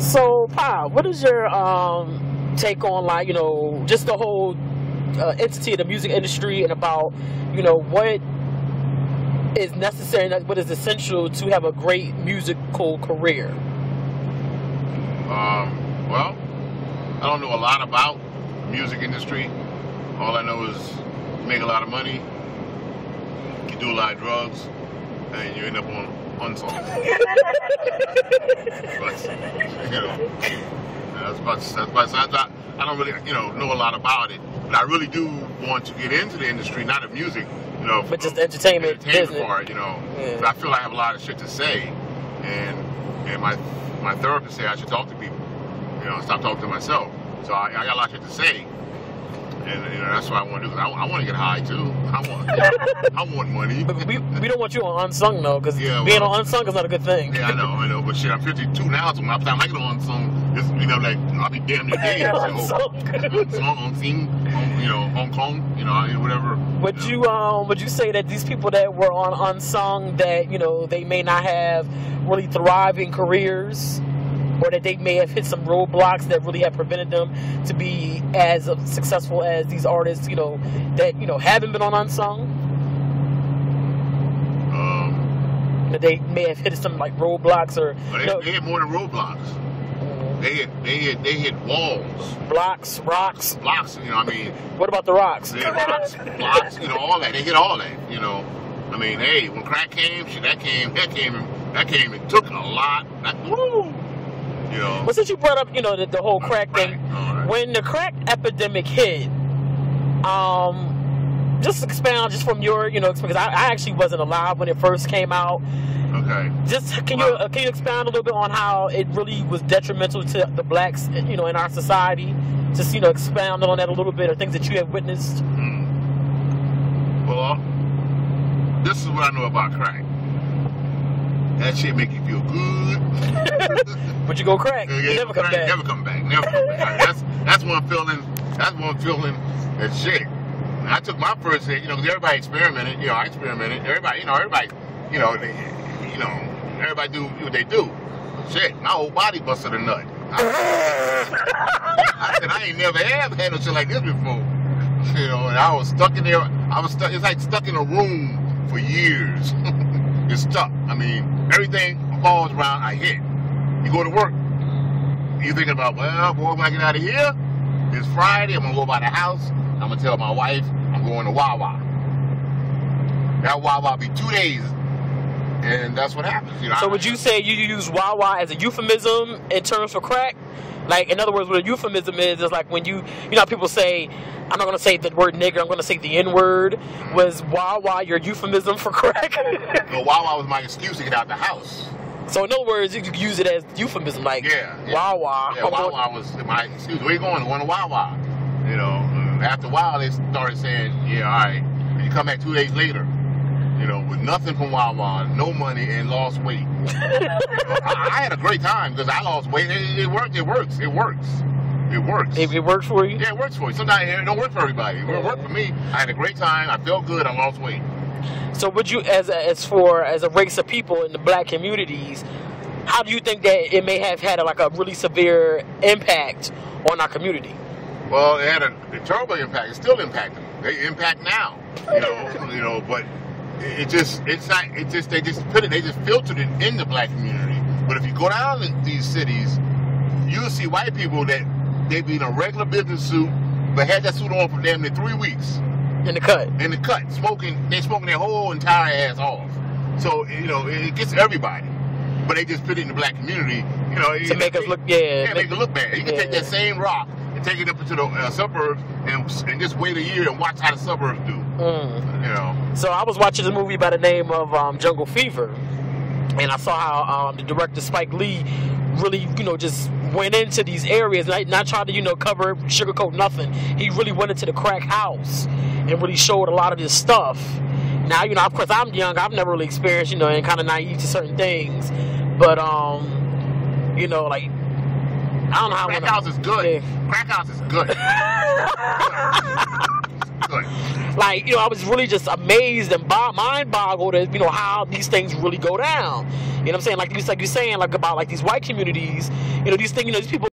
So, Pa, what is your take on, like, you know, just the whole entity of the music industry, and about, you know, what is necessary and what is essential to have a great musical career? Well, I don't know a lot about the music industry. All I know is you make a lot of money, you do a lot of drugs, and you end up on songs. But, you know, I don't really, you know a lot about it. But I really do want to get into the industry, not of music, you know, but just the entertainment business part, you know. Yeah. But I feel I have a lot of shit to say, and my therapist said I should talk to people, you know, stop talking to myself. So I got a lot of shit to say, and you know, that's what I want to do. Cause I want to get high too. I want money. But we don't want you on Unsung though, because being on Unsung is not a good thing. Yeah, I know. But shit, I'm 52 now, so by the time I get on Unsung, it's, you know, like I'll be damn near dead. Unsung, you know, Hong Kong, you know, whatever. Would you say that these people that were on Unsung, that, you know, they may not have really thriving careers, or that they may have hit some roadblocks that really have prevented them to be as successful as these artists, you know, that, you know, haven't been on Unsung? That they may have hit some like roadblocks, or they hit more than roadblocks. They hit walls, blocks, rocks, you know. I mean, what about the rocks? They hit rocks, blocks, you know, all that. They hit all that, you know. I mean, hey, when crack came, shit, that came and took a lot. Woo. You know. Well, since you brought up, you know, the whole crack thing, right. When the crack epidemic hit, just expound just from your, you know, because I actually wasn't alive when it first came out. Okay. Just can you expound a little bit on how it really was detrimental to the blacks, you know, in our society? Just, you know, expound on that a little bit, or things that you have witnessed. Well, this is what I know about crack. That shit make you feel good. But you go crack, you never come back. Never come back. That's one feeling. That's one feeling. That shit. I took my first hit, you know, because everybody experimented. You know, I experimented. Everybody, you know, everybody do what they do. Shit, my whole body busted a nut. I said, I ain't never had no shit like this before. You know, and I was stuck in there. It's like stuck in a room for years. You're stuck. I mean, everything falls around. I hit. You go to work. You thinking about, well, boy, when I get out of here, it's Friday. I'm gonna go by the house. I'm gonna tell my wife I'm going to Wawa. That Wawa be 2 days. And that's what happens. You know, so would you say you use Wawa as a euphemism in terms for crack? Like, in other words, what a euphemism is like when you know how people say, I'm not going to say the word nigger, I'm going to say the N-word. Was Wawa your euphemism for crack? No, Wawa was my excuse to get out the house. So in other words, you could use it as euphemism, like Wawa. Yeah, Wawa was my excuse. Where you going? Going to Wawa. You know, after a while, they started saying, yeah, all right. And you come back 2 days later. You know, with nothing from Wawa, no money, and lost weight. You know, I had a great time because I lost weight. It works. It works. It works for you? Yeah, it works for you. Sometimes it don't work for everybody. It worked for me. I had a great time. I felt good. I lost weight. So would you, as a race of people in the black communities, how do you think that it may have had a really severe impact on our community? Well, it had a terrible impact. It's still impacting. They impact now. You know, but they just filtered it in the black community. But if you go down to these cities, you'll see white people that they be in a regular business suit, but had that suit on for damn near 3 weeks. In the cut, smoking their whole entire ass off. So you know, it gets everybody. But they just put it in the black community, you know, to make us look, make it look bad. You can take that same rock and take it up into the suburbs and just wait a year and watch how the suburbs do. You know. So I was watching a movie by the name of Jungle Fever, and I saw how the director Spike Lee really, you know, just went into these areas, not trying to, you know, cover, sugarcoat nothing. He really went into the crack house and really showed a lot of this stuff. Now, you know, of course, I'm young. I've never really experienced, you know, and kind of naive to certain things. But, you know, like, I don't know how. Crack house is good. Yeah. Crack house is good. good. Like, you know, I was really just amazed and mind boggled at, you know, how these things really go down. You know what I'm saying? Like you're saying, like about like these white communities, you know, these things, you know, these people